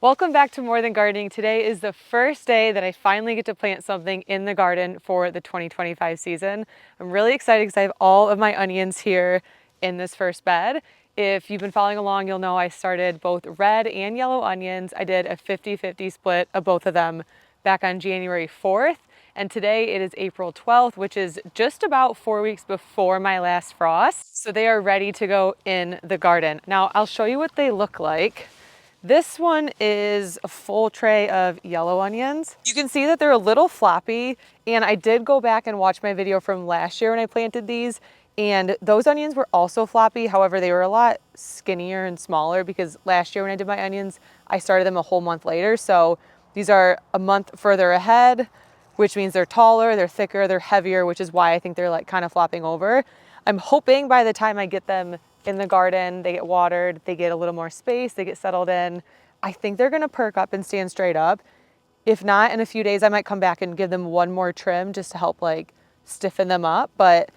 Welcome back to More Than Gardening. Today is the first day that I finally get to plant something in the garden for the 2025 season. I'm really excited because I have all of my onions here in this first bed. If you've been following along, you'll know I started both red and yellow onions. I did a 50-50 split of both of them back on January 4th. And today it is April 12th, which is just about 4 weeks before my last frost. So they are ready to go in the garden. Now I'll show you what they look like. This one is a full tray of yellow onions. You can see that they're a little floppy, and I did go back and watch my video from last year when I planted these, and those onions were also floppy. However, they were a lot skinnier and smaller because last year when I did my onions, I started them a whole month later. So these are a month further ahead, which means they're taller, they're thicker, they're heavier, which is why I think they're like kind of flopping over. I'm hoping by the time I get them in the garden, they get watered, they get a little more space, they get settled in, I think they're gonna perk up and stand straight up. If not, in a few days, I might come back and give them one more trim just to help like stiffen them up. But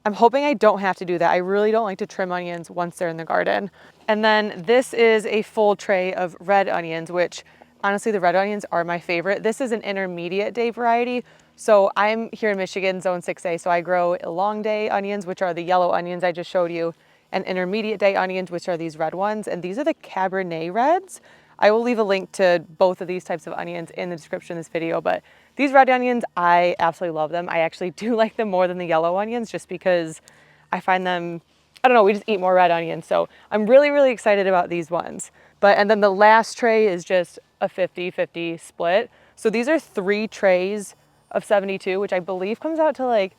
I'm hoping I don't have to do that. I really don't like to trim onions once they're in the garden. And then this is a full tray of red onions, which honestly, the red onions are my favorite. This is an intermediate day variety. So I'm here in Michigan, zone 6A, so I grow long day onions, which are the yellow onions I just showed you, and intermediate day onions, which are these red ones. And these are the Cabernet reds. I will leave a link to both of these types of onions in the description of this video, but these red onions, I absolutely love them. I actually do like them more than the yellow onions just because I find them, I don't know, we just eat more red onions. So I'm really, really excited about these ones. And then the last tray is just a 50-50 split. So these are 3 trays of 72, which I believe comes out to like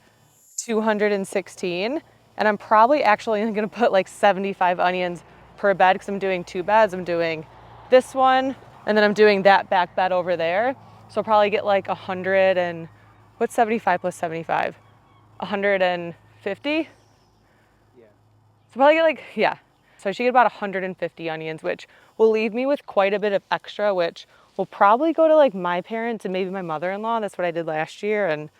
216. And I'm probably actually gonna put like 75 onions per bed because I'm doing 2 beds. I'm doing this one, and then I'm doing that back bed over there. So I'll probably get like 100 and, what's 75 plus 75? 150? Yeah. So probably get like, yeah. So I should get about 150 onions, which will leave me with quite a bit of extra, which will probably go to like my parents and maybe my mother-in-law. That's what I did last year. And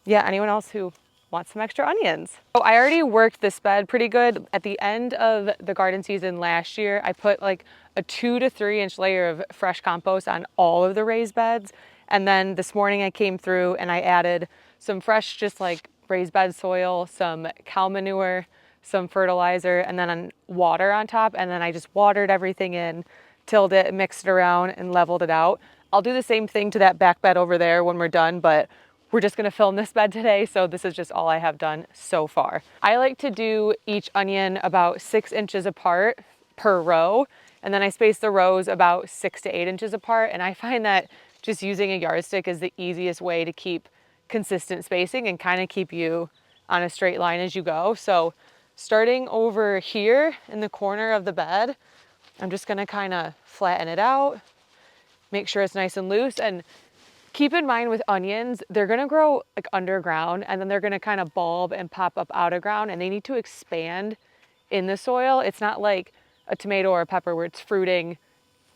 yeah, anyone else who wants some extra onions. So I already worked this bed pretty good. At the end of the garden season last year, I put like a 2 to 3 inch layer of fresh compost on all of the raised beds. And then this morning I came through and I added some fresh, just like raised bed soil, some cow manure, some fertilizer, and then water on top. And then I just watered everything in, tilled it, mixed it around, and leveled it out. I'll do the same thing to that back bed over there when we're done, but we're just gonna film this bed today, so this is just all I have done so far. I like to do each onion about 6 inches apart per row, and then I space the rows about 6 to 8 inches apart, and I find that just using a yardstick is the easiest way to keep consistent spacing and kind of keep you on a straight line as you go. So starting over here in the corner of the bed, I'm just gonna kind of flatten it out, make sure it's nice and loose. And keep in mind with onions, they're gonna grow like underground, and then they're gonna kind of bulb and pop up out of ground, and they need to expand in the soil. It's not like a tomato or a pepper where it's fruiting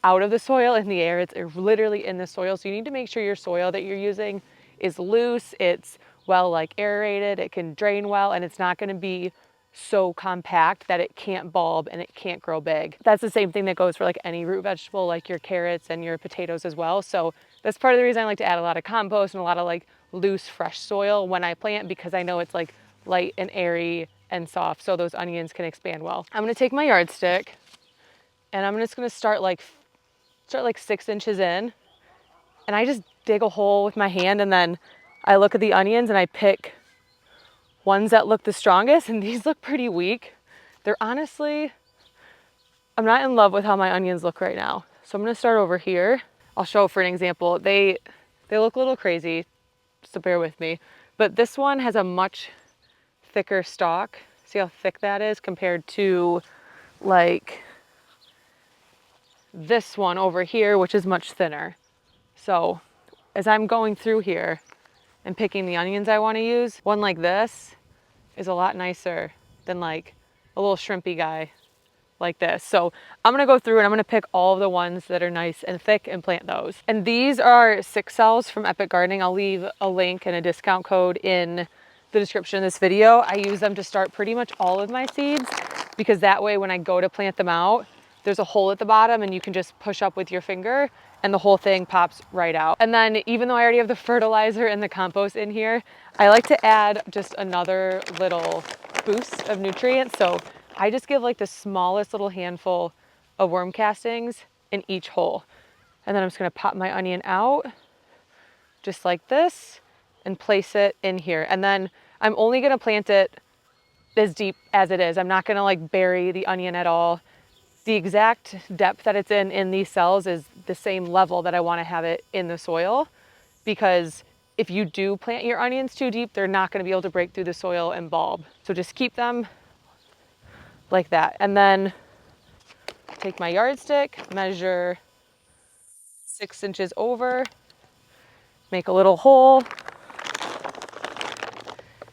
out of the soil in the air. It's literally in the soil. So you need to make sure your soil that you're using is loose, it's well like aerated, it can drain well, and it's not gonna be so compact that it can't bulb and it can't grow big. That's the same thing that goes for like any root vegetable, like your carrots and your potatoes as well. So that's part of the reason I like to add a lot of compost and a lot of like loose, fresh soil when I plant, because I know it's like light and airy and soft, so those onions can expand well. I'm gonna take my yardstick and I'm just gonna start like 6 inches in, and I just dig a hole with my hand, and then I look at the onions and I pick ones that look the strongest, and these look pretty weak. They're honestly, I'm not in love with how my onions look right now. So I'm gonna start over here. I'll show for an example. They look a little crazy, so bear with me. But this one has a much thicker stalk. See how thick that is compared to like this one over here, which is much thinner. So as I'm going through here and picking the onions I want to use, one like this is a lot nicer than like a little shrimpy guy like this. So I'm gonna go through and I'm gonna pick all of the ones that are nice and thick and plant those. And these are 6 cells from Epic Gardening. I'll leave a link and a discount code in the description of this video. I use them to start pretty much all of my seeds, because that way when I go to plant them out, there's a hole at the bottom and you can just push up with your finger and the whole thing pops right out. And then even though I already have the fertilizer and the compost in here, I like to add just another little boost of nutrients. So I just give like the smallest little handful of worm castings in each hole. And then I'm just gonna pop my onion out just like this and place it in here. And then I'm only gonna plant it as deep as it is. I'm not gonna like bury the onion at all. The exact depth that it's in these cells is the same level that I wanna have it in the soil, because if you do plant your onions too deep, they're not gonna be able to break through the soil and bulb. So just keep them like that. And then take my yardstick, measure 6 inches over, make a little hole,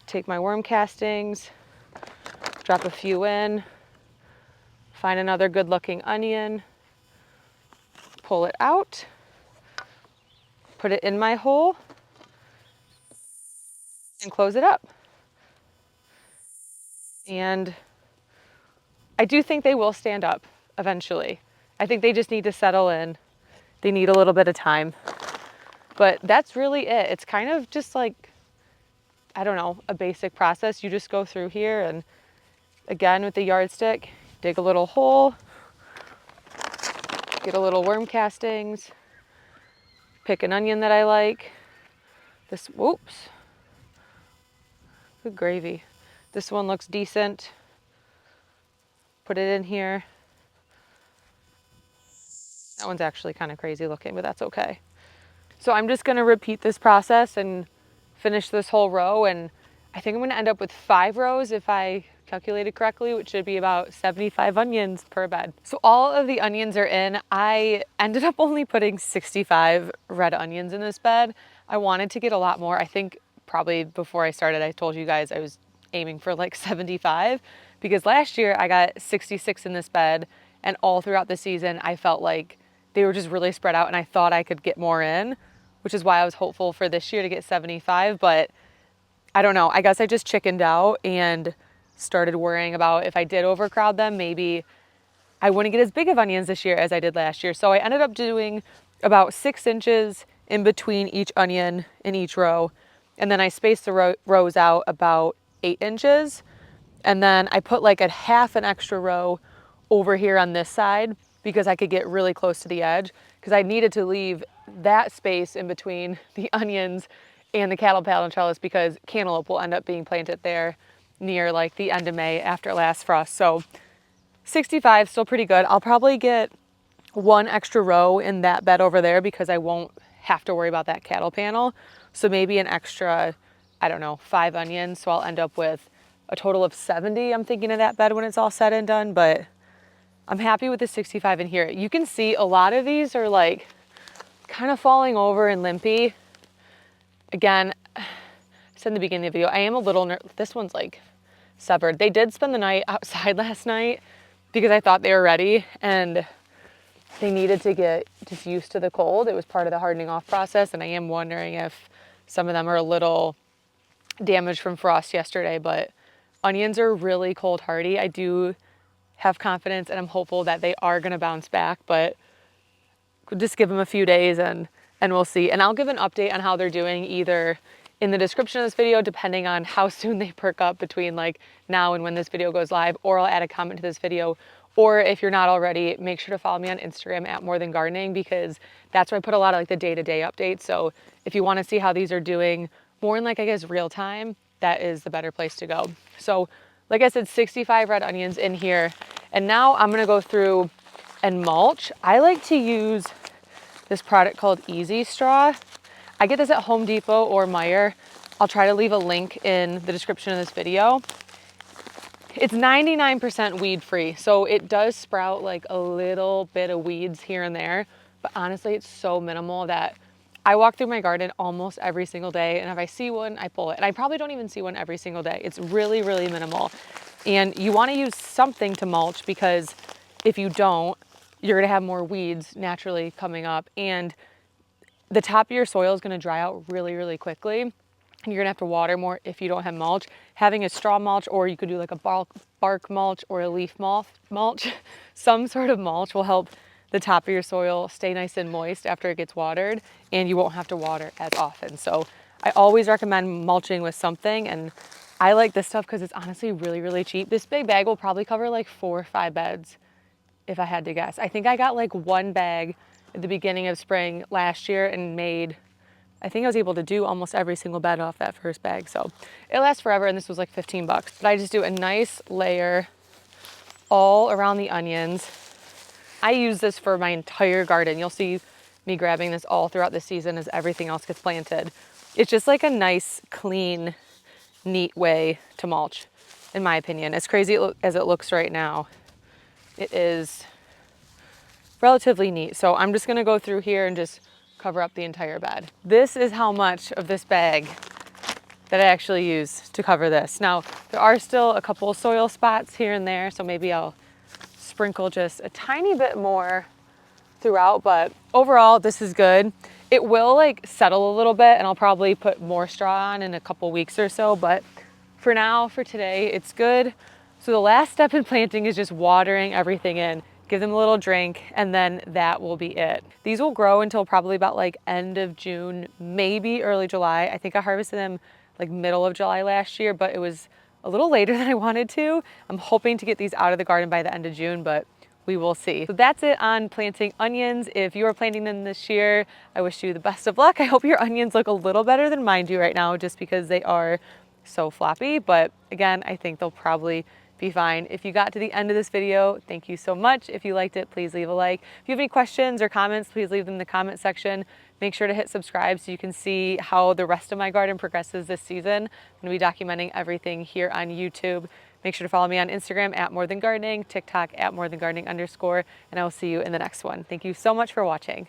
take my worm castings, drop a few in, find another good looking onion, pull it out, put it in my hole, and close it up. And I do think they will stand up eventually. I think they just need to settle in. They need a little bit of time. But that's really it. It's kind of just like, I don't know, a basic process. You just go through here and again with the yardstick, dig a little hole, get a little worm castings, pick an onion that I like. This, whoops, good gravy. This one looks decent. Put it in here. That one's actually kind of crazy looking, but that's okay. So I'm just gonna repeat this process and finish this whole row. And I think I'm gonna end up with 5 rows if I calculated correctly, which should be about 75 onions per bed. So all of the onions are in. I ended up only putting 65 red onions in this bed. I wanted to get a lot more. I think probably before I started, I told you guys I was aiming for like 75, because last year I got 66 in this bed, and all throughout the season I felt like they were just really spread out and I thought I could get more in, which is why I was hopeful for this year to get 75. But I don't know, I guess I just chickened out and started worrying about if I did overcrowd them, maybe I wouldn't get as big of onions this year as I did last year. So I ended up doing about 6 inches in between each onion in each row. And then I spaced the rows out about 8 inches. And then I put like a half an extra row over here on this side because I could get really close to the edge, because I needed to leave that space in between the onions and the cattle pal and trellis, because cantaloupe will end up being planted there near like the end of May after last frost. So 65, still pretty good. I'll probably get 1 extra row in that bed over there because I won't have to worry about that cattle panel. So maybe an extra, I don't know, 5 onions. So I'll end up with a total of 70, I'm thinking, of that bed when it's all said and done. But I'm happy with the 65 in here. You can see a lot of these are like kind of falling over and limpy. Again, I said in the beginning of the video, I am a little this one's like severed. They did spend the night outside last night because I thought they were ready, and they needed to get just used to the cold. It was part of the hardening off process, and I am wondering if some of them are a little damaged from frost yesterday. But onions are really cold hardy. I do have confidence and I'm hopeful that they are going to bounce back, but just give them a few days and we'll see. And I'll give an update on how they're doing either in the description of this video, depending on how soon they perk up between like now and when this video goes live, or I'll add a comment to this video. Or if you're not already, make sure to follow me on Instagram at More Than Gardening, because that's where I put a lot of like the day-to-day updates. So if you want to see how these are doing more in like, I guess, real time, that is the better place to go. So like I said, 65 red onions in here. And now I'm gonna go through and mulch. I like to use this product called Easy Straw. I get this at Home Depot or Meijer. I'll try to leave a link in the description of this video. It's 99% weed free, so it does sprout like a little bit of weeds here and there, but honestly, it's so minimal that I walk through my garden almost every single day, and if I see one, I pull it. And I probably don't even see one every single day. It's really, really minimal. And you want to use something to mulch, because if you don't, you're going to have more weeds naturally coming up, and the top of your soil is going to dry out really, really quickly. and you're gonna have to water more if you don't have mulch. Having a straw mulch, or you could do like a bark mulch or a leaf mulch, some sort of mulch will help the top of your soil stay nice and moist after it gets watered, and you won't have to water as often. So I always recommend mulching with something, and I like this stuff because it's honestly really, really cheap. This big bag will probably cover like 4 or 5 beds if I had to guess. I think I got like 1 bag at the beginning of spring last year and I think I was able to do almost every single bed off that first bag. So it lasts forever, and this was like 15 bucks. But I just do a nice layer all around the onions. I use this for my entire garden. You'll see me grabbing this all throughout the season as everything else gets planted. It's just like a nice, clean, neat way to mulch, in my opinion. As crazy as it looks right now, it is relatively neat. So I'm just gonna go through here and just cover up the entire bed. This is how much of this bag that I actually use to cover this. Now, there are still a couple soil spots here and there, so maybe I'll sprinkle just a tiny bit more throughout, but overall, this is good. It will like settle a little bit, and I'll probably put more straw on in a couple weeks or so, but for now, for today, it's good. So the last step in planting is just watering everything in. Give them a little drink, and then that will be it. These will grow until probably about like end of June, maybe early July. I think I harvested them like middle of July last year, but it was a little later than I wanted to. I'm hoping to get these out of the garden by the end of June, but we will see. So that's it on planting onions. If you are planting them this year, I wish you the best of luck. I hope your onions look a little better than mine do right now, just because they are so floppy. But again, I think they'll probably be fine. If you got to the end of this video, thank you so much. If you liked it, please leave a like. If you have any questions or comments, please leave them in the comment section. Make sure to hit subscribe so you can see how the rest of my garden progresses this season. I'm gonna be documenting everything here on YouTube. Make sure to follow me on Instagram at morethangardening, TikTok at morethangardening_, and I will see you in the next one. Thank you so much for watching.